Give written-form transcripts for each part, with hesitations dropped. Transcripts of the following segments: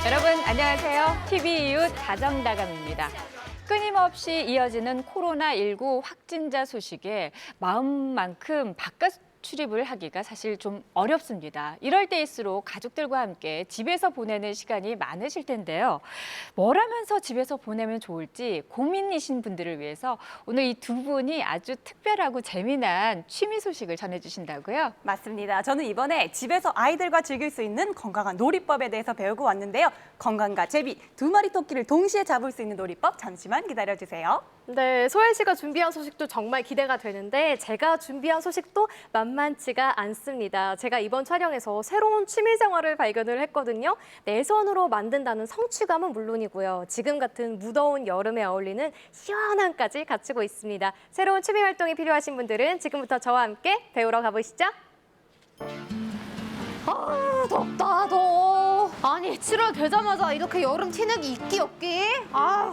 여러분 안녕하세요. TV 이웃 다정다감입니다. 끊임없이 이어지는 코로나19 확진자 소식에 마음만큼 바깥 출입을 하기가 사실 좀 어렵습니다. 이럴 때일수록 가족들과 함께 집에서 보내는 시간이 많으실 텐데요. 뭘 하면서 집에서 보내면 좋을지 고민이신 분들을 위해서 오늘 이 두 분이 아주 특별하고 재미난 취미 소식을 전해주신다고요? 맞습니다. 저는 이번에 집에서 아이들과 즐길 수 있는 건강한 놀이법에 대해서 배우고 왔는데요. 건강과 재미, 두 마리 토끼를 동시에 잡을 수 있는 놀이법 잠시만 기다려주세요. 네, 소혜 씨가 준비한 소식도 정말 기대가 되는데 제가 준비한 소식도 만만치가 않습니다. 제가 이번 촬영에서 새로운 취미 생활을 발견을 했거든요. 내 손으로 만든다는 성취감은 물론이고요. 지금 같은 무더운 여름에 어울리는 시원함까지 갖추고 있습니다. 새로운 취미 활동이 필요하신 분들은 지금부터 저와 함께 배우러 가보시죠. 아, 덥다, 더워. 아니, 7월 되자마자 이렇게 여름 티내기 있기 없기? 아,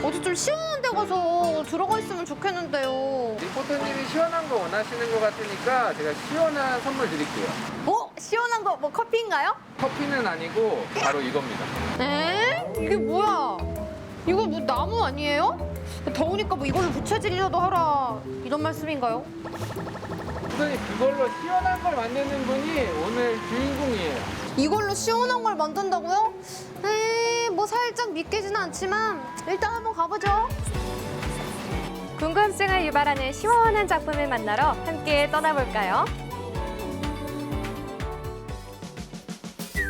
어디 좀 시원한 데 가서 들어가 있으면 좋겠는데요. 리포터님이 시원한 거 원하시는 것 같으니까 제가 시원한 선물 드릴게요. 어? 시원한 거 뭐 커피인가요? 커피는 아니고 바로 이겁니다. 에? 이게 뭐야? 이거 뭐 나무 아니에요? 더우니까 뭐 이걸로 부채질이라도 하라 이런 말씀인가요? 선생님 그걸로 시원한 걸 만드는 분이 오늘 주인공이에요. 이걸로 시원한 걸 만든다고요? 에이, 뭐 살짝 믿기지는 않지만 일단 한번 가보죠. 궁금증을 유발하는 시원한 작품을 만나러 함께 떠나볼까요?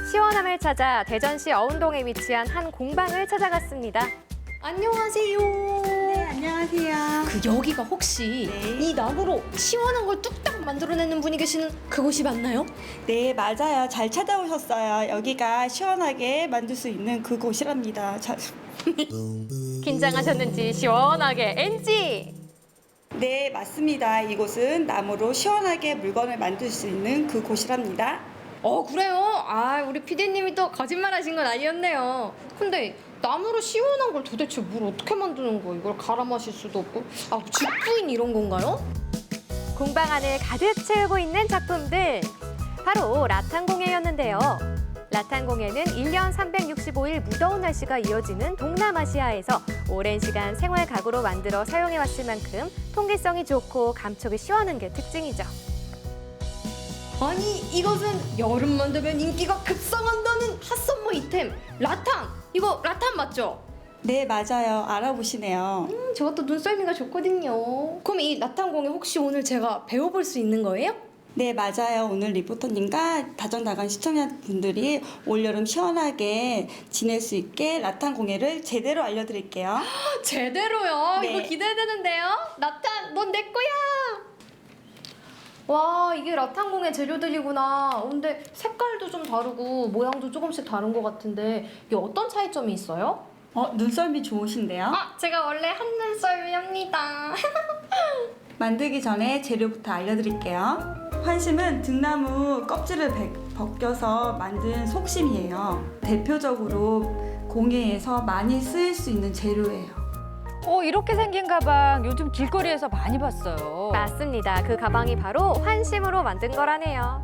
시원함을 찾아 대전시 어운동에 위치한 한 공방을 찾아갔습니다. 안녕하세요. 네, 안녕하세요. 그 여기가 혹시 네. 이 나무로 시원한 걸 뚝딱 만들어내는 분이 계시는 그곳이 맞나요? 네, 맞아요. 잘 찾아오셨어요. 여기가 시원하게 만들 수 있는 그곳이랍니다. 긴장하셨는지 시원하게 NG! 네, 맞습니다. 이곳은 나무로 시원하게 물건을 만들 수 있는 그곳이랍니다. 그래요? 아, 우리 PD님이 또 거짓말하신 건 아니었네요. 근데 나무로 시원한 걸 도대체 뭘 어떻게 만드는 거예요? 이걸 갈아 마실 수도 없고. 아, 집부인 이런 건가요? 공방 안을 가득 채우고 있는 작품들. 바로 라탄공예였는데요. 라탄공예는 1년 365일 무더운 날씨가 이어지는 동남아시아에서 오랜 시간 생활 가구로 만들어 사용해왔을 만큼 통기성이 좋고 감촉이 시원한 게 특징이죠. 아니, 이것은 여름만 되면 인기가 급상한다는 핫썸머 이템 라탄! 이거 라탄 맞죠? 네, 맞아요. 알아보시네요. 저것도 눈썰미가 좋거든요. 그럼 이 라탄공예 혹시 오늘 제가 배워볼 수 있는 거예요? 네, 맞아요. 오늘 리포터님과 다정다감 시청자분들이 올여름 시원하게 지낼 수 있게 라탄 공예를 제대로 알려드릴게요. 제대로요? 네. 이거 기대되는데요? 라탄, 넌 내 거야! 와, 이게 라탄공예 재료들이구나. 근데 색깔도 좀 다르고 모양도 조금씩 다른 것 같은데 이게 어떤 차이점이 있어요? 눈썰미 좋으신데요? 아, 제가 원래 한눈썰미합니다. 만들기 전에 재료부터 알려드릴게요. 환심은 등나무 껍질을 벗겨서 만든 속심이에요. 대표적으로 공예에서 많이 쓰일 수 있는 재료예요. 이렇게 생긴 가방 요즘 길거리에서 많이 봤어요. 맞습니다. 그 가방이 바로 환심으로 만든 거라네요.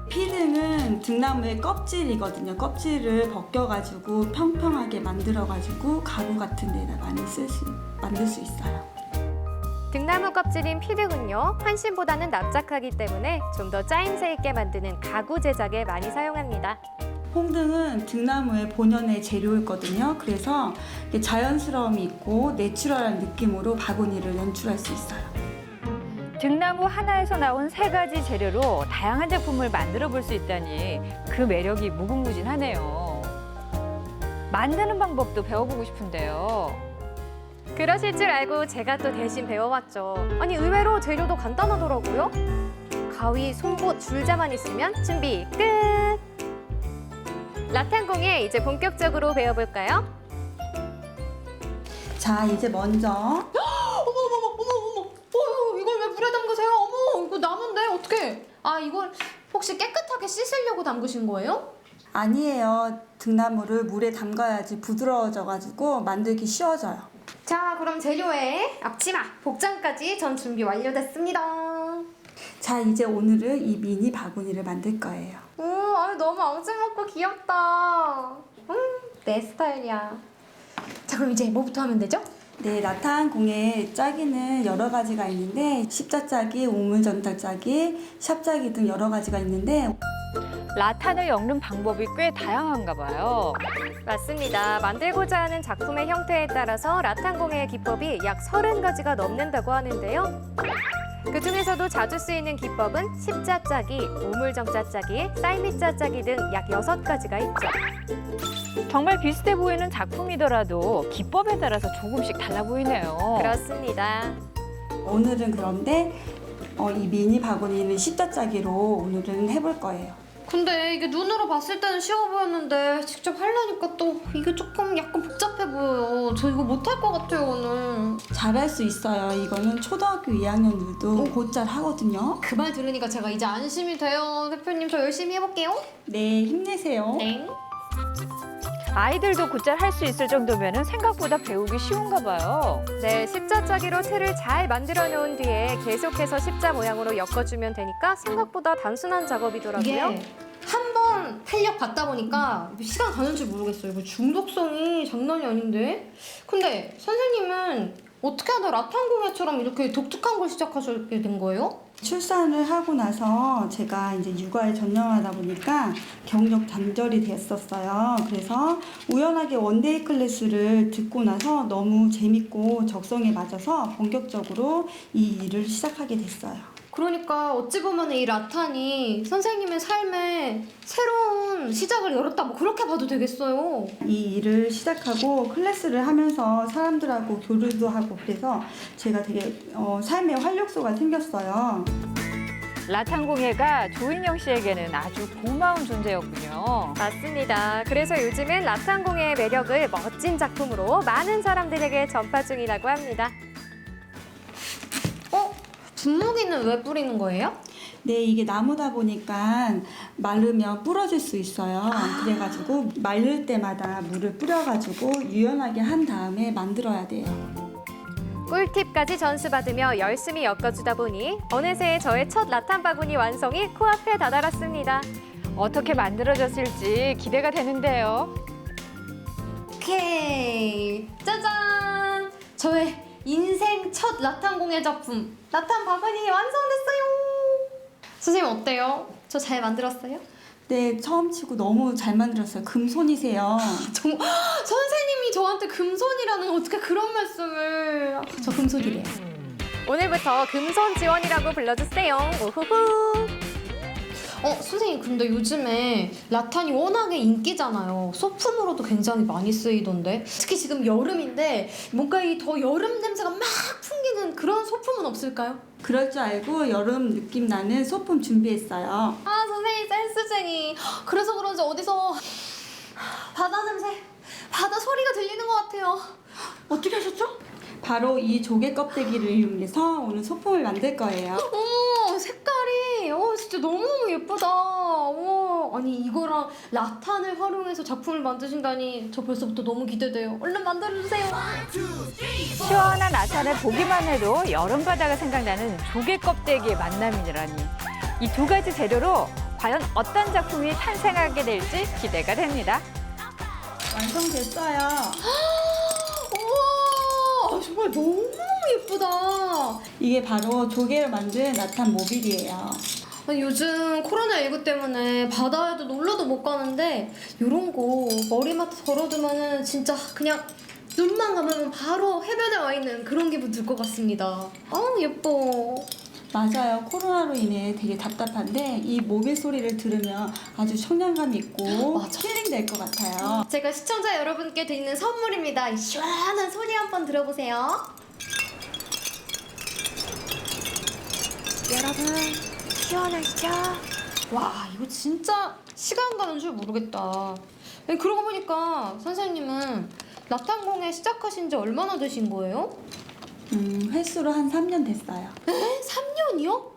피등은 등나무의 껍질이거든요. 껍질을 벗겨가지고 평평하게 만들어가지고 가구 같은 데다 많이 만들 수 있어요. 등나무 껍질인 피등은요, 환심보다는 납작하기 때문에 좀 더 짜임새 있게 만드는 가구 제작에 많이 사용합니다. 홍등은 등나무의 본연의 재료였거든요. 그래서 자연스러움이 있고 내추럴한 느낌으로 바구니를 연출할 수 있어요. 등나무 하나에서 나온 3가지 재료로 다양한 제품을 만들어 볼 수 있다니 그 매력이 무궁무진하네요. 만드는 방법도 배워보고 싶은데요. 그러실 줄 알고 제가 또 대신 배워봤죠. 아니, 의외로 재료도 간단하더라고요. 가위, 송곳, 줄자만 있으면 준비 끝! 라탄공예 이제 본격적으로 배워볼까요? 자, 이제 먼저 어머, 이걸 왜 물에 담가 아, 이걸 혹시 깨끗하게 씻으려고 담그신 거예요? 아니에요. 등나물을 물에 담가야지 부드러워져가지고 만들기 쉬워져요. 자, 그럼 재료에 앞치마, 복장까지 전 준비 완료됐습니다. 자, 이제 오늘은 이 미니 바구니를 만들 거예요. 오, 아유, 너무 앙증맞고 귀엽다. 내 스타일이야. 자, 그럼 이제 뭐부터 하면 되죠? 네, 라탄공예 짜기는 여러 가지가 있는데 십자짜기, 우물전자짜기, 샵짜기 등 여러 가지가 있는데 라탄을 엮는 방법이 꽤 다양한가 봐요. 맞습니다. 만들고자 하는 작품의 형태에 따라서 라탄공예의 기법이 약 30가지가 넘는다고 하는데요. 그중에서도 자주 쓰이는 기법은 십자짜기, 우물정자짜기, 쌀밑자짜기 등 약 6가지가 있죠. 정말 비슷해 보이는 작품이더라도 기법에 따라서 조금씩 달라 보이네요. 그렇습니다. 오늘은 그런데 이 미니 바구니는 십자짜기로 오늘은 해볼 거예요. 근데 이게 눈으로 봤을 때는 쉬워 보였는데 직접 하려니까 또 이게 조금 약간 복잡해 보여요. 저 이거 못할 것 같아요, 오늘. 잘할 수 있어요. 이거는 초등학교 2학년들도 곧잘 하거든요. 그 말 들으니까 제가 이제 안심이 돼요. 대표님, 저 열심히 해볼게요. 네, 힘내세요. 네. 아이들도 곧잘 할 수 있을 정도면 생각보다 배우기 쉬운가 봐요. 네, 십자짜기로 틀을 잘 만들어 놓은 뒤에 계속해서 십자 모양으로 엮어주면 되니까 생각보다 단순한 작업이더라고요. 이게 한 번 탄력 받다 보니까 시간 가는 줄 모르겠어요. 이거 중독성이 장난이 아닌데. 근데 선생님은 어떻게 하다 라탄공예처럼 이렇게 독특한 걸 시작하시게 된 거예요? 출산을 하고 나서 제가 이제 육아에 전념하다 보니까 경력 단절이 됐었어요. 그래서 우연하게 원데이 클래스를 듣고 나서 너무 재밌고 적성에 맞아서 본격적으로 이 일을 시작하게 됐어요. 그러니까 어찌 보면 이 라탄이 선생님의 삶에 새로운 시작을 열었다, 뭐 그렇게 봐도 되겠어요. 이 일을 시작하고 클래스를 하면서 사람들하고 교류도 하고 그래서 제가 되게 삶의 활력소가 생겼어요. 라탄공예가 조인영 씨에게는 아주 고마운 존재였군요. 맞습니다. 그래서 요즘은 라탄공예의 매력을 멋진 작품으로 많은 사람들에게 전파 중이라고 합니다. 분무기는 왜 뿌리는 거예요? 네, 이게 나무다 보니까 마르면 부러질 수 있어요. 그래가지고 말릴 때마다 물을 뿌려가지고 유연하게 한 다음에 만들어야 돼요. 꿀팁까지 전수받으며 열심히 엮어주다 보니 어느새 저의 첫 라탄 바구니 완성이 코앞에 다다랐습니다. 어떻게 만들어졌을지 기대가 되는데요. 오케이, 짜잔! 저의 인생 첫 라탄공예 작품 라탄 바구니 완성됐어요. 선생님 어때요? 저 잘 만들었어요? 네, 처음 치고 너무 잘 만들었어요. 금손이세요. 선생님이 저한테 금손이라는 어떻게 그런 말씀을. 저 금손이래요. 오늘부터 금손 지원이라고 불러주세요. 우후후. 선생님, 근데 요즘에 라탄이 워낙에 인기잖아요. 소품으로도 굉장히 많이 쓰이던데. 특히 지금 여름인데 뭔가 이 더 여름 냄새가 막 풍기는 그런 소품은 없을까요? 그럴 줄 알고 여름 느낌 나는 소품 준비했어요. 아, 선생님 센스쟁이. 그래서 그런지 어디서 바다 냄새, 바다 소리가 들리는 것 같아요. 어떻게 하셨죠? 바로 이 조개 껍데기를 이용해서 오늘 소품을 만들 거예요. 어머, 색깔이 진짜 너무너무 예쁘다. 아니 이거랑 라탄을 활용해서 작품을 만드신다니 저 벌써부터 너무 기대돼요. 얼른 만들어주세요. 시원한 라탄을 보기만 해도 여름바다가 생각나는 조개 껍데기의 만남이라니. 이 두 가지 재료로 과연 어떤 작품이 탄생하게 될지 기대가 됩니다. 완성됐어요. 우와, 정말 너무너무 예쁘다. 이게 바로 조개로 만든 라탄 모빌이에요. 아니, 요즘 코로나19 때문에 바다에도 놀러도 못 가는데 이런 거 머리맡에 걸어두면은 진짜 그냥 눈만 감으면 바로 해변에 와 있는 그런 기분 들 것 같습니다. 예뻐. 맞아요. 코로나로 인해 되게 답답한데 이 모빌 소리를 들으면 아주 청량감 있고 맞아. 힐링될 것 같아요. 제가 시청자 여러분께 드리는 선물입니다. 이 시원한 소리 한번 들어보세요. 여러분, 시원하시죠? 와, 이거 진짜 시간 가는 줄 모르겠다. 그러고 보니까 선생님은 라탄공예 시작하신 지 얼마나 되신 거예요? 횟수로 한 3년 됐어요. 3년이요?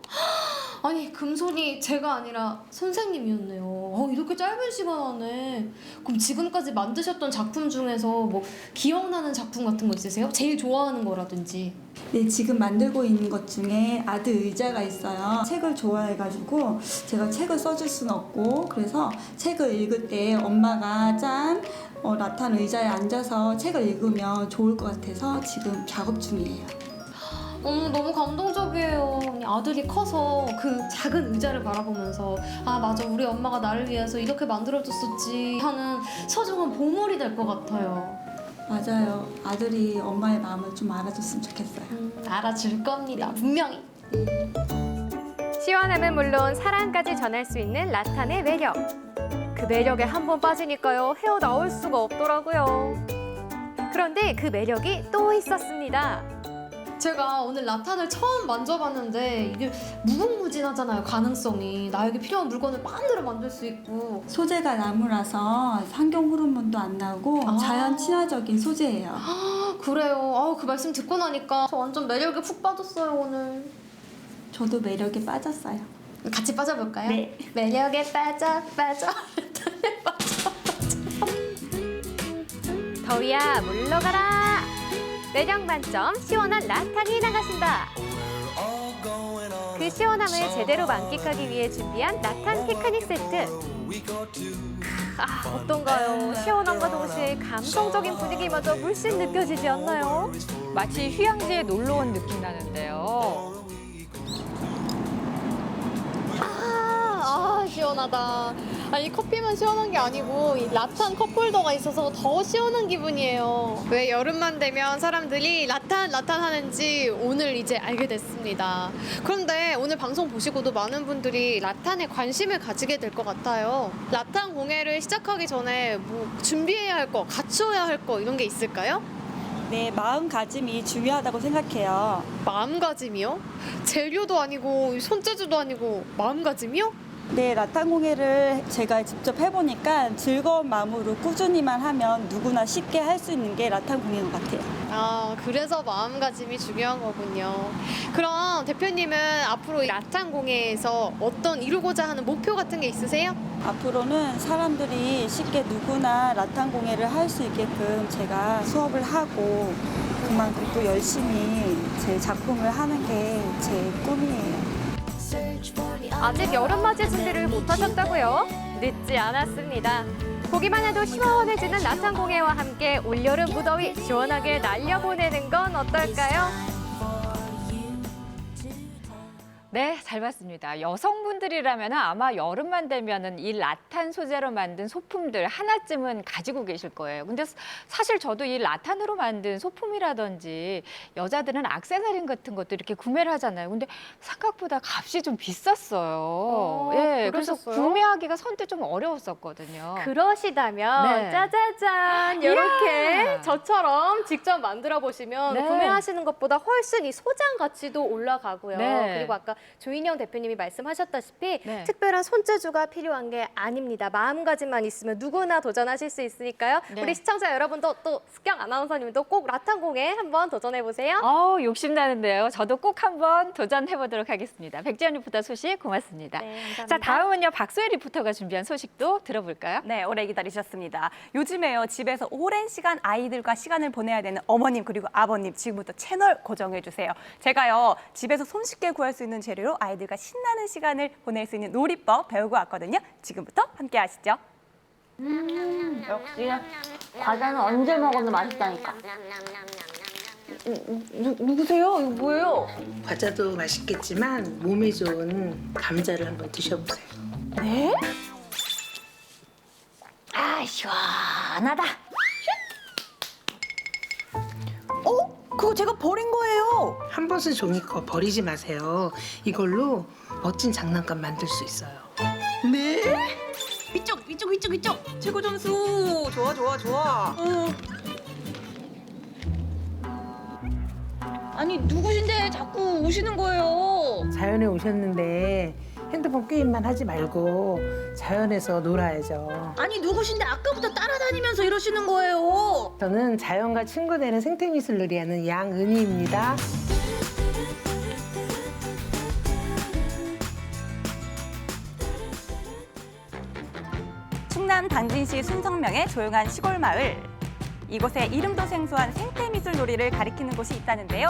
아니 금손이 제가 아니라 선생님이었네요. 이렇게 짧은 시간 안에. 그럼 지금까지 만드셨던 작품 중에서 뭐 기억나는 작품 같은 거 있으세요? 제일 좋아하는 거라든지. 네, 지금 만들고 있는 것 중에 아드 의자가 있어요. 책을 좋아해가지고 제가 책을 써줄 수는 없고 그래서 책을 읽을 때 엄마가 짠 라탄 의자에 앉아서 책을 읽으면 좋을 것 같아서 지금 작업 중이에요. 너무 감동적이에요. 아들이 커서 그 작은 의자를 바라보면서 아 맞아 우리 엄마가 나를 위해서 이렇게 만들어줬었지 하는 소중한 보물이 될 것 같아요. 맞아요. 아들이 엄마의 마음을 좀 알아줬으면 좋겠어요. 알아줄 겁니다. 분명히. 시원함은 물론 사랑까지 전할 수 있는 라탄의 매력. 그 매력에 한 번 빠지니까요, 헤어나올 수가 없더라고요. 그런데 그 매력이 또 있었습니다. 제가 오늘 라탄을 처음 만져봤는데 이게 무궁무진하잖아요. 가능성이. 나에게 필요한 물건을 마음대로 만들 수 있고. 소재가 나무라서 환경 호르몬도 안 나오고 자연 친화적인 소재예요. 그래요. 그 말씀 듣고 나니까 저 완전 매력에 푹 빠졌어요 오늘. 저도 매력에 빠졌어요. 같이 빠져볼까요? 네. 매력에 빠져. 더위야 물러가라. 매력 만점 시원한 라탄이 나가신다. 그 시원함을 제대로 만끽하기 위해 준비한 라탄 피크닉 세트. 어떤가요? 시원함과 동시에 감성적인 분위기마저 물씬 느껴지지 않나요? 마치 휴양지에 놀러 온 느낌 나는데요. 시원하다. 아니 커피만 시원한 게 아니고 이 라탄 컵홀더가 있어서 더 시원한 기분이에요. 왜 여름만 되면 사람들이 라탄 하는지 오늘 이제 알게 됐습니다. 그런데 오늘 방송 보시고도 많은 분들이 라탄에 관심을 가지게 될 것 같아요. 라탄 공예를 시작하기 전에 뭐 준비해야 할 거, 갖춰야 할 거 이런 게 있을까요? 네, 마음가짐이 중요하다고 생각해요. 마음가짐이요? 재료도 아니고 손재주도 아니고 마음가짐이요? 네, 라탄 공예를 제가 직접 해보니까 즐거운 마음으로 꾸준히만 하면 누구나 쉽게 할 수 있는 게 라탄 공예인 것 같아요. 그래서 마음가짐이 중요한 거군요. 그럼 대표님은 앞으로 이 라탄 공예에서 어떤 이루고자 하는 목표 같은 게 있으세요? 앞으로는 사람들이 쉽게 누구나 라탄 공예를 할 수 있게끔 제가 수업을 하고 그만큼 또 열심히 제 작품을 하는 게 제 꿈이에요. 아직 여름맞이 준비를 못하셨다고요? 늦지 않았습니다. 보기만 해도 시원해지는 라탄 공예와 함께 올여름 무더위 시원하게 날려보내는 건 어떨까요? 네, 잘 봤습니다. 여성분들이라면 아마 여름만 되면은 이 라탄 소재로 만든 소품들 하나쯤은 가지고 계실 거예요. 근데 사실 저도 이 라탄으로 만든 소품이라든지 여자들은 액세서리 같은 것도 이렇게 구매를 하잖아요. 근데 생각보다 값이 좀 비쌌어요. 예, 그래서 그러셨어요? 구매하기가 선뜻 좀 어려웠었거든요. 그러시다면 네. 짜자잔 이렇게 저처럼 직접 만들어 보시면 네. 구매하시는 것보다 훨씬 이 소장 가치도 올라가고요. 네. 그리고 아까 조인영 대표님이 말씀하셨다시피 네. 특별한 손재주가 필요한 게 아닙니다. 마음가짐만 있으면 누구나 도전하실 수 있으니까요. 네. 우리 시청자 여러분도 또 습경 아나운서님도 꼭 라탄 공예 한번 도전해 보세요. 욕심나는데요. 저도 꼭 한번 도전해보도록 하겠습니다. 백지연 리포터 소식 고맙습니다. 네, 감사합니다. 자, 다음은요. 박소혜 리포터가 준비한 소식도 들어볼까요? 네, 오래 기다리셨습니다. 요즘에요, 집에서 오랜 시간 아이들과 시간을 보내야 되는 어머님 그리고 아버님 지금부터 채널 고정해 주세요. 제가요, 집에서 손쉽게 구할 수 있는 재료로 아이들과 신나는 시간을 보낼 수 있는 놀이법 배우고 왔거든요. 지금부터 함께 하시죠. 역시 과자는 언제 먹어도 맛있다니까. 누구세요? 이거 뭐예요? 과자도 맛있겠지만 몸에 좋은 감자를 한번 드셔보세요. 네? 아, 시원하다. 그거 제가 버린 거예요. 한 번 쓴 종이컵 버리지 마세요. 이걸로 멋진 장난감 만들 수 있어요. 네? 이쪽. 최고 점수. 좋아. 아니, 누구신데 자꾸 오시는 거예요? 자연에 오셨는데 핸드폰 게임만 하지 말고 자연에서 놀아야죠. 아니, 누구신데 아까부터 따라다니면서 이러시는 거예요? 저는 자연과 친구 되는 생태미술놀이 하는 양은희입니다. 충남 당진시 순성면의 조용한 시골 마을. 이곳에 이름도 생소한 생태미술 놀이를 가리키는 곳이 있다는데요.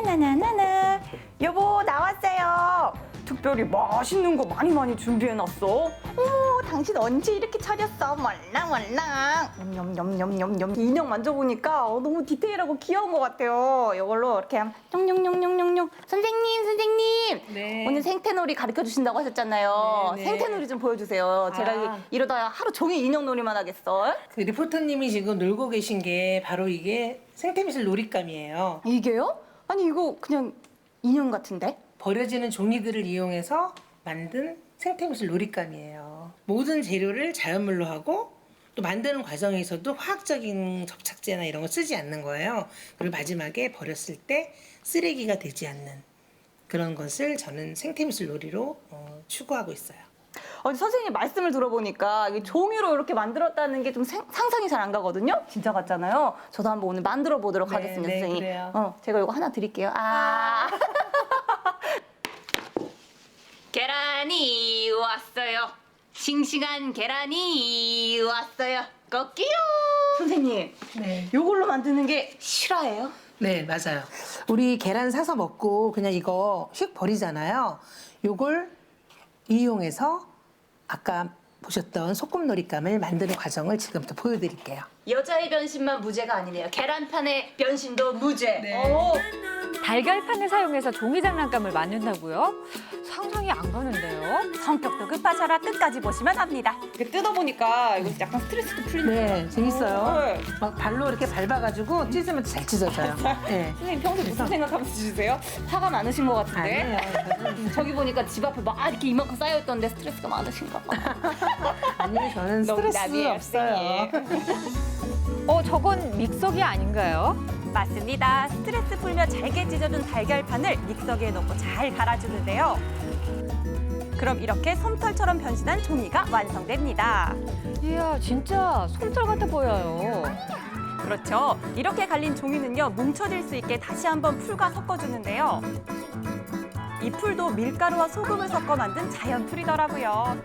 나나나나, 여보 나왔어요. 특별히 맛있는 거 많이 준비해놨어. 어머, 당신 언제 이렇게 차렸어? 말랑말랑. 냠냠냠냠냠. 인형 만져보니까 너무 디테일하고 귀여운 것 같아요. 이걸로 이렇게 룡룡룡룡룡룡. 선생님. 네. 오늘 생태놀이 가르쳐 주신다고 하셨잖아요. 네, 네. 생태놀이 좀 보여주세요. 제가 이러다 하루 종일 인형놀이만 하겠어. 그 리포터님이 지금 놀고 계신 게 바로 이게 생태미술 놀잇감이에요. 이게요? 아니 이거 그냥 인형 같은데? 버려지는 종이들을 이용해서 만든 생태미술 놀잇감이에요. 모든 재료를 자연물로 하고 또 만드는 과정에서도 화학적인 접착제나 이런 거 쓰지 않는 거예요. 그리고 마지막에 버렸을 때 쓰레기가 되지 않는 그런 것을 저는 생태미술 놀이로 추구하고 있어요. 선생님 말씀을 들어보니까 이게 종이로 이렇게 만들었다는 게 좀 상상이 잘 안 가거든요? 진짜 같잖아요. 저도 한번 오늘 만들어 보도록 네, 하겠습니다, 네, 선생님. 그래요. 제가 이거 하나 드릴게요. 계란이 왔어요. 싱싱한 계란이 왔어요. 꺾기요. 선생님, 네. 이걸로 만드는 게 실화예요? 네, 맞아요. 우리 계란 사서 먹고 그냥 이거 휙 버리잖아요. 요걸 이용해서 아까 보셨던 소꿉놀이감을 만드는 과정을 지금부터 보여드릴게요. 여자의 변신만 무죄가 아니네요. 계란판의 변신도 무죄. 달걀판을 사용해서 종이 장난감을 만든다고요? 상상이 안 가는데요. 성격도 급하셔라 끝까지 보시면 합니다. 이렇게 뜯어보니까 이거 약간 스트레스도 풀리네요. 네, 재밌어요. 막 발로 이렇게 밟아가지고 찢으면 잘 찢어져요. 네. 선생님 평소에 무슨 생각하면서 주세요? 화가 많으신 것 같은데? 아니에요. 저기 보니까 집 앞에 막 이렇게 이만큼 쌓여있던데 스트레스가 많으신가 봐. 아니요, 저는 스트레스 농담이에요, 없어요. 저건 믹서기 아닌가요? 맞습니다. 스트레스 풀며 잘게 찢어준 달걀판을 믹서기에 넣고 잘 갈아주는데요. 그럼 이렇게 솜털처럼 변신한 종이가 완성됩니다. 이야, 진짜 솜털 같아 보여요. 그렇죠. 이렇게 갈린 종이는요, 뭉쳐질 수 있게 다시 한번 풀과 섞어주는데요. 이 풀도 밀가루와 소금을 섞어 만든 자연 풀이더라고요.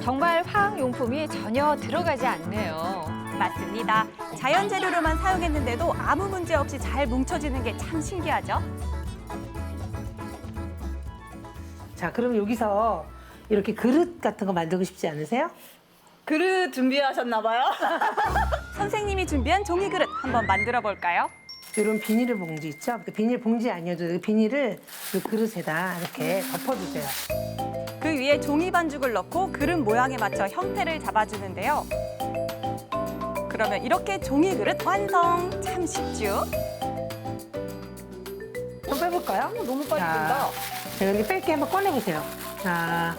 정말 화학용품이 전혀 들어가지 않네요. 맞습니다. 자연 재료로만 사용했는데도 아무 문제 없이 잘 뭉쳐지는 게 참 신기하죠? 자, 그럼 여기서 이렇게 그릇 같은 거 만들고 싶지 않으세요? 그릇 준비하셨나 봐요? 선생님이 준비한 종이 그릇 한번 만들어 볼까요? 이런 비닐 봉지 있죠? 그 비닐 봉지 아니어도 그 비닐을 이 그릇에다 이렇게 덮어주세요. 그 위에 종이 반죽을 넣고 그릇 모양에 맞춰 형태를 잡아주는데요. 그러면 이렇게 종이 그릇 완성! 참 쉽죠? 좀 빼볼까요? 너무 빨리 자, 된다. 제가 이렇게 뺄게 한번 꺼내보세요. 자,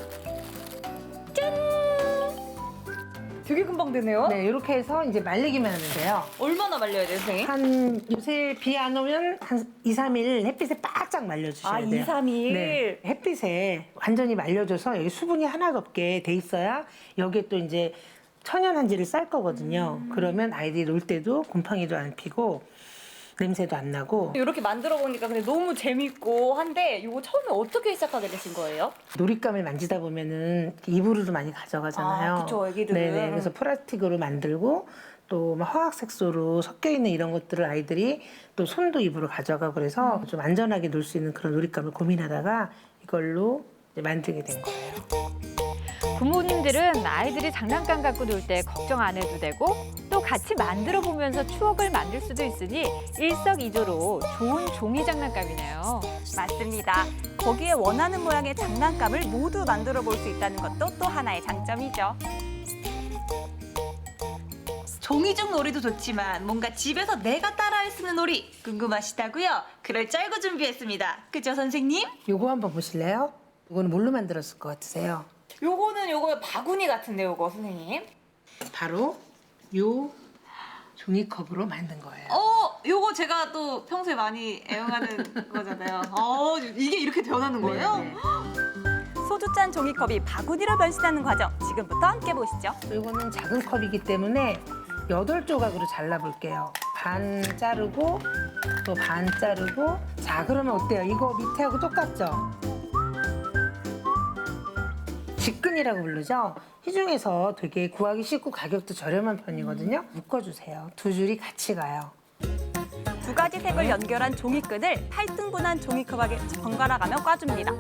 되게 금방 되네요. 네, 이렇게 해서 이제 말리기만 하면 돼요. 얼마나 말려야 돼요, 선생님? 한 요새 비 안 오면 한 2, 3일 햇빛에 바짝 말려주셔야 돼요. 2, 3일? 네, 햇빛에 완전히 말려줘서 여기 수분이 하나도 없게 돼 있어야 여기에 또 이제 천연한지를 쌀 거거든요. 그러면 아이들이 놀 때도 곰팡이도 안 피고 냄새도 안 나고. 이렇게 만들어 보니까 근데 너무 재밌고 한데 이거 처음에 어떻게 시작하게 되신 거예요? 놀잇감을 만지다 보면은 이불을 많이 가져가잖아요. 아, 그쵸, 애기들은. 네네. 그래서 플라스틱으로 만들고 또 막 화학 색소로 섞여 있는 이런 것들을 아이들이 또 손도 입으로 가져가고 그래서 좀 안전하게 놀 수 있는 그런 놀잇감을 고민하다가 이걸로 이제 만들게 된 거예요. 부모님들은 아이들이 장난감 갖고 놀 때 걱정 안 해도 되고 또 같이 만들어 보면서 추억을 만들 수도 있으니 일석이조로 좋은 종이 장난감이네요. 맞습니다. 거기에 원하는 모양의 장난감을 모두 만들어 볼 수 있다는 것도 또 하나의 장점이죠. 종이종 놀이도 좋지만 뭔가 집에서 내가 따라할 수 있는 놀이 궁금하시다고요? 그럴 줄 알고 준비했습니다. 그죠, 선생님? 요거 한번 보실래요? 이거는 뭘로 만들었을 것 같으세요? 요거는 요거 바구니 같은데 요거 선생님? 바로 요 종이컵으로 만든 거예요. 요거 제가 또 평소에 많이 애용하는 거잖아요. 이게 이렇게 변하는 거예요? 네, 네. 소주잔 종이컵이 바구니로 변신하는 과정 지금부터 함께 보시죠. 이거는 작은 컵이기 때문에 8조각으로 잘라볼게요. 반 자르고 또 반 자르고. 자, 그러면 어때요? 이거 밑에하고 똑같죠? 직근이라고 부르죠? 시중에서 되게 구하기 쉽고 가격도 저렴한 편이거든요. 묶어주세요. 두 줄이 같이 가요. 두 가지 색을 연결한 종이끈을 8등분한 종이컵에 번갈아 가며 꽈줍니다.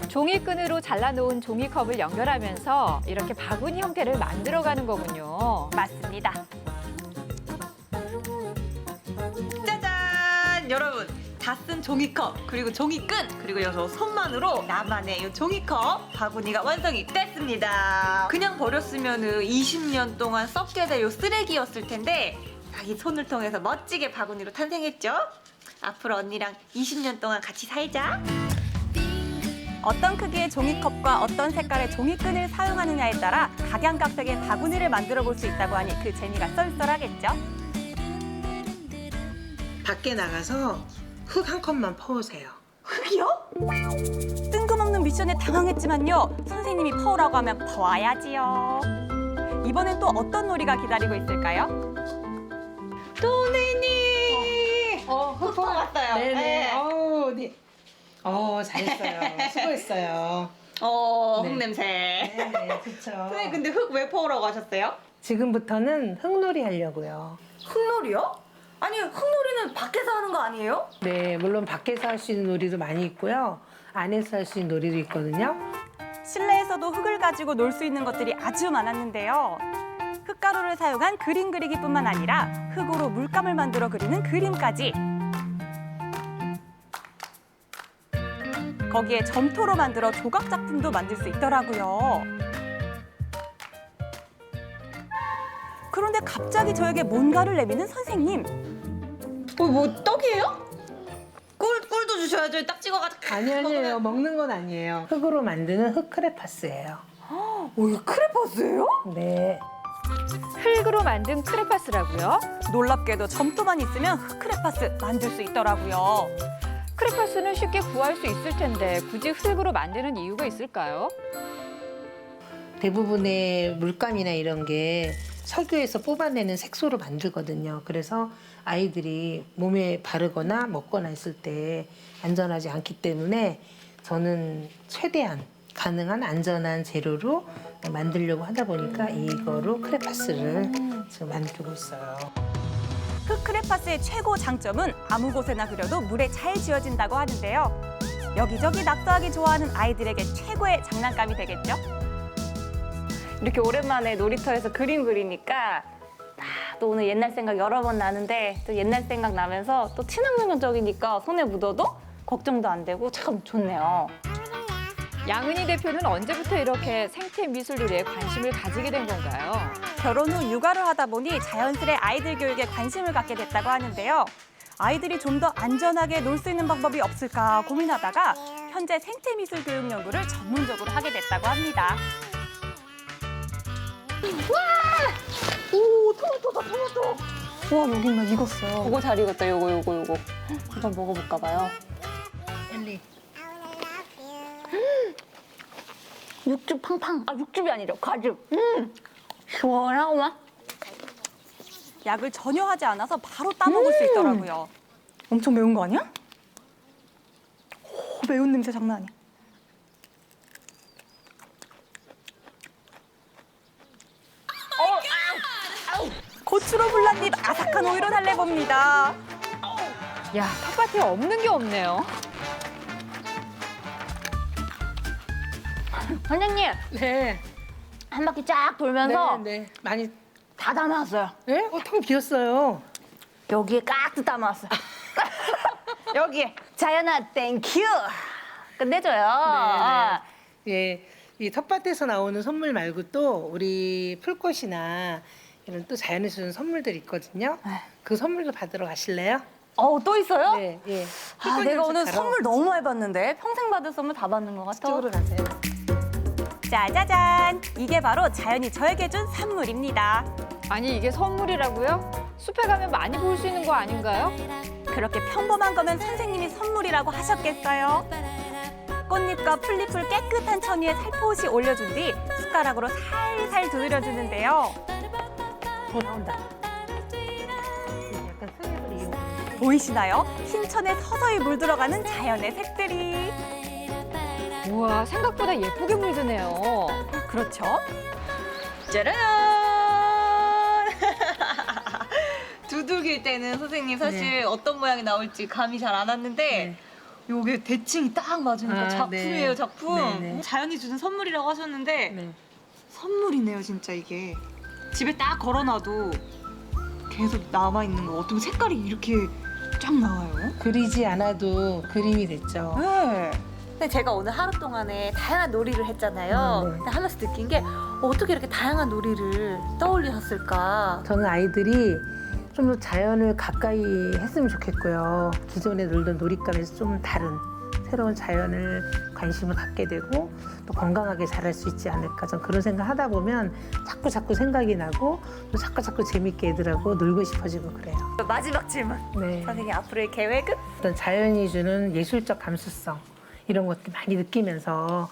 종이끈으로 잘라놓은 종이컵을 연결하면서 이렇게 바구니 형태를 만들어가는 거군요. 맞습니다. 짜잔! 여러분, 다 쓴 종이컵, 그리고 종이끈, 그리고 여기서 손만으로 나만의 이 종이컵 바구니가 완성이 됐습니다. 그냥 버렸으면 20년 동안 썩게 될 요 쓰레기였을 텐데 이 손을 통해서 멋지게 바구니로 탄생했죠? 앞으로 언니랑 20년 동안 같이 살자. 어떤 크기의 종이컵과 어떤 색깔의 종이끈을 사용하느냐에 따라 각양각색의 바구니를 만들어 볼 수 있다고 하니 그 재미가 쏠쏠하겠죠? 밖에 나가서 흙 한 컵만 퍼오세요. 흙이요? 뜬금없는 미션에 당황했지만요. 선생님이 퍼오라고 하면 퍼와야지요. 이번엔 또 어떤 놀이가 기다리고 있을까요? 선생님! 흙 퍼왔어요. 네네. 잘했어요. 수고했어요. 흙 네. 냄새. 네, 그렇죠. 선생님, 근데 흙 왜 퍼오라고 하셨어요? 지금부터는 흙놀이 하려고요. 흙놀이요? 아니, 흙놀이는 밖에서 하는 거 아니에요? 네, 물론 밖에서 할 수 있는 놀이도 많이 있고요. 안에서 할 수 있는 놀이도 있거든요. 실내에서도 흙을 가지고 놀 수 있는 것들이 아주 많았는데요. 흙가루를 사용한 그림 그리기뿐만 아니라 흙으로 물감을 만들어 그리는 그림까지. 거기에 점토로 만들어 조각 작품도 만들 수 있더라고요. 그런데 갑자기 저에게 뭔가를 내미는 선생님. 뭐 떡이에요? 꿀도 주셔야죠. 딱 찍어가지고. 아니에요. 먹는 건 아니에요. 흙으로 만드는 흙 크레파스예요. 이게 크레파스예요? 네. 흙으로 만든 크레파스라고요? 놀랍게도 점토만 있으면 흙 크레파스 만들 수 있더라고요. 크레파스는 쉽게 구할 수 있을 텐데 굳이 흙으로 만드는 이유가 있을까요? 대부분의 물감이나 이런 게 석유에서 뽑아내는 색소로 만들거든요. 그래서 아이들이 몸에 바르거나 먹거나 했을 때 안전하지 않기 때문에 저는 최대한 가능한 안전한 재료로 만들려고 하다 보니까 이거로 크레파스를 지금 만들고 있어요. 흙 크레파스의 최고 장점은 아무 곳에나 그려도 물에 잘 지워진다고 하는데요. 여기저기 낙서하기 좋아하는 아이들에게 최고의 장난감이 되겠죠? 이렇게 오랜만에 놀이터에서 그림 그리니까 또 오늘 옛날 생각 여러 번 나는데 또 옛날 생각 나면서 또 친환경적이니까 손에 묻어도 걱정도 안 되고 참 좋네요. 양은희 대표는 언제부터 이렇게 생태 미술 놀이에 관심을 가지게 된 건가요? 결혼 후 육아를 하다 보니 자연스레 아이들 교육에 관심을 갖게 됐다고 하는데요. 아이들이 좀 더 안전하게 놀 수 있는 방법이 없을까 고민하다가 현재 생태미술 교육 연구를 전문적으로 하게 됐다고 합니다. 오, 토마토다, 토마토. 와, 여기 막 익었어요. 요거 잘 익었다, 요거. 한번 먹어볼까 봐요. 엘리. 육즙 팡팡. 아, 육즙이 아니라 과즙. 시원하구만. 약을 전혀 하지 않아서 바로 따먹을 수 있더라고요. 엄청 매운 거 아니야? 오, 매운 냄새 장난 아니야. 고추로 불난 입 아삭한 오이로 달래봅니다. 야, 텃밭에 없는 게 없네요. 선생님, 네. 한 바퀴 쫙 돌면서 네. 많이. 다 담아왔어요. 네? 텅 비었어요. 여기에 깍지 담아왔어요. 여기에 자연아 땡큐. 끝내줘요. 예, 이 텃밭에서 나오는 선물 말고 또 우리 풀꽃이나 이런 또 자연에서 주는 선물들이 있거든요. 그 선물도 받으러 가실래요? 또 있어요? 네, 예. 아, 내가 오늘 선물 너무 많이 받는데 평생 받을 선물 다 받는 것 같아. 쪽으로 가세요. 짜자잔! 이게 바로 자연이 저에게 준 선물입니다. 아니, 이게 선물이라고요? 숲에 가면 많이 볼 수 있는 거 아닌가요? 그렇게 평범한 거면 선생님이 선물이라고 하셨겠어요? 꽃잎과 풀잎을 깨끗한 천위에 살포시 올려준 뒤 숟가락으로 살살 두드려주는데요. 나온다. 약간 슬립을 이용해. 보이시나요? 흰 천에 서서히 물들어가는 자연의 색들이. 우와, 생각보다 예쁘게 물드네요. 그렇죠. 짜란! 두들길 때는 선생님 사실 어떤 모양이 나올지 감이 잘 안 왔는데 요게 대칭이 딱 맞으니까 아, 작품이에요, 네. 작품. 네. 자연이 주는 선물이라고 하셨는데 선물이네요, 진짜 이게. 집에 딱 걸어놔도 계속 남아있는 거. 어떻게 색깔이 이렇게 쫙 나와요? 그리지 않아도 그림이 됐죠. 네. 근데 제가 오늘 하루 동안에 다양한 놀이를 했잖아요. 네. 근데 하면서 느낀 게 어떻게 이렇게 다양한 놀이를 떠올리셨을까? 저는 아이들이 좀 더 자연을 가까이 했으면 좋겠고요. 기존에 놀던 놀잇감에서 좀 다른 새로운 자연을 관심을 갖게 되고 또 건강하게 자랄 수 있지 않을까. 전 그런 생각 하다 보면 자꾸 생각이 나고 또 자꾸 재밌게 애들하고 놀고 싶어지고 그래요. 마지막 질문. 네. 선생님 앞으로의 계획은? 어떤 자연이 주는 예술적 감수성 이런 것들 많이 느끼면서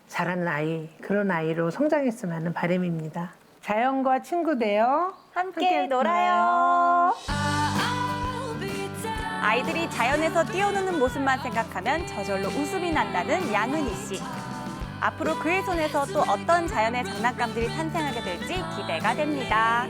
자라는 아이, 그런 아이로 성장했으면 하는 바람입니다. 자연과 친구 되어 함께 놀아요. 아이들이 자연에서 뛰어노는 모습만 생각하면 저절로 웃음이 난다는 양은희 씨. 앞으로 그의 손에서 또 어떤 자연의 장난감들이 탄생하게 될지 기대가 됩니다.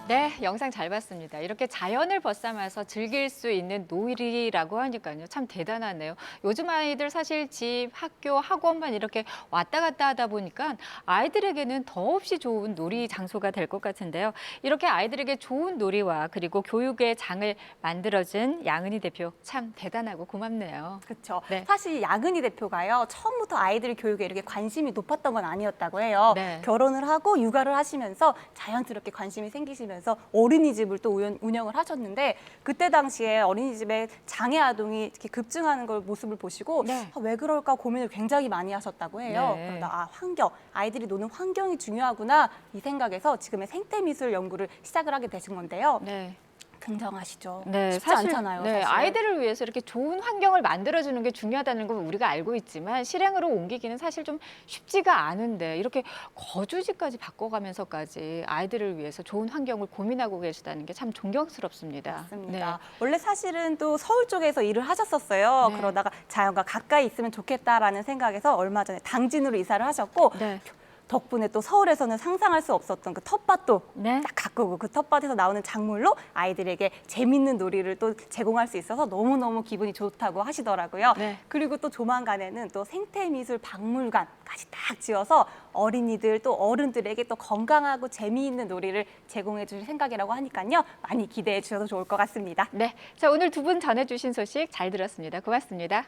네, 영상 잘 봤습니다. 이렇게 자연을 벗삼아서 즐길 수 있는 놀이라고 하니까요. 참 대단하네요. 요즘 아이들 사실 집, 학교, 학원만 이렇게 왔다 갔다 하다 보니까 아이들에게는 더없이 좋은 놀이 장소가 될 것 같은데요. 이렇게 아이들에게 좋은 놀이와 그리고 교육의 장을 만들어준 양은희 대표 참 대단하고 고맙네요. 그렇죠. 네. 사실 양은희 대표가요. 처음부터 아이들 교육에 이렇게 관심이 높았던 건 아니었다고 해요. 네. 결혼을 하고 육아를 하시면서 자연스럽게 관심이 생기시면서 어린이집을 또 운영을 하셨는데 그때 당시에 어린이집에 장애 아동이 이렇게 급증하는 걸 모습을 보시고 네. 왜 그럴까 고민을 굉장히 많이 하셨다고 해요. 네. 그러다 환경, 아이들이 노는 환경이 중요하구나 이 생각에서 지금의 생태미술 연구를 시작을 하게 되신 건데요. 네. 굉장하시죠. 네, 쉽지 사실, 않잖아요. 네, 사실. 아이들을 위해서 이렇게 좋은 환경을 만들어주는 게 중요하다는 걸 우리가 알고 있지만 실행으로 옮기기는 사실 좀 쉽지가 않은데 이렇게 거주지까지 바꿔가면서까지 아이들을 위해서 좋은 환경을 고민하고 계시다는 게 참 존경스럽습니다. 맞습니다. 원래 사실은 또 서울 쪽에서 일을 하셨었어요. 네. 그러다가 자연과 가까이 있으면 좋겠다라는 생각에서 얼마 전에 당진으로 이사를 하셨고 네. 덕분에 또 서울에서는 상상할 수 없었던 그 텃밭도 네. 딱 가꾸고 그 텃밭에서 나오는 작물로 아이들에게 재밌는 놀이를 또 제공할 수 있어서 너무너무 기분이 좋다고 하시더라고요. 네. 그리고 또 조만간에는 또 생태미술 박물관까지 딱 지어서 어린이들 또 어른들에게 또 건강하고 재미있는 놀이를 제공해 주실 생각이라고 하니까요. 많이 기대해 주셔도 좋을 것 같습니다. 네, 자 오늘 두 분 전해주신 소식 잘 들었습니다. 고맙습니다.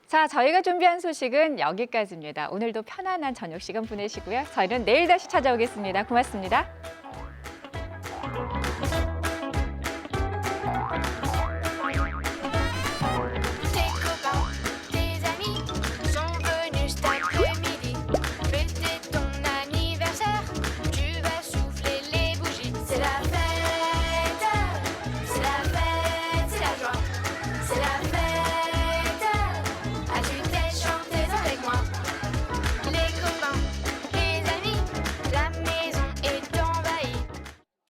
자, 저희가 준비한 소식은 여기까지입니다. 오늘도 편안한 저녁 시간 보내시고요. 저희는 내일 다시 찾아오겠습니다. 고맙습니다.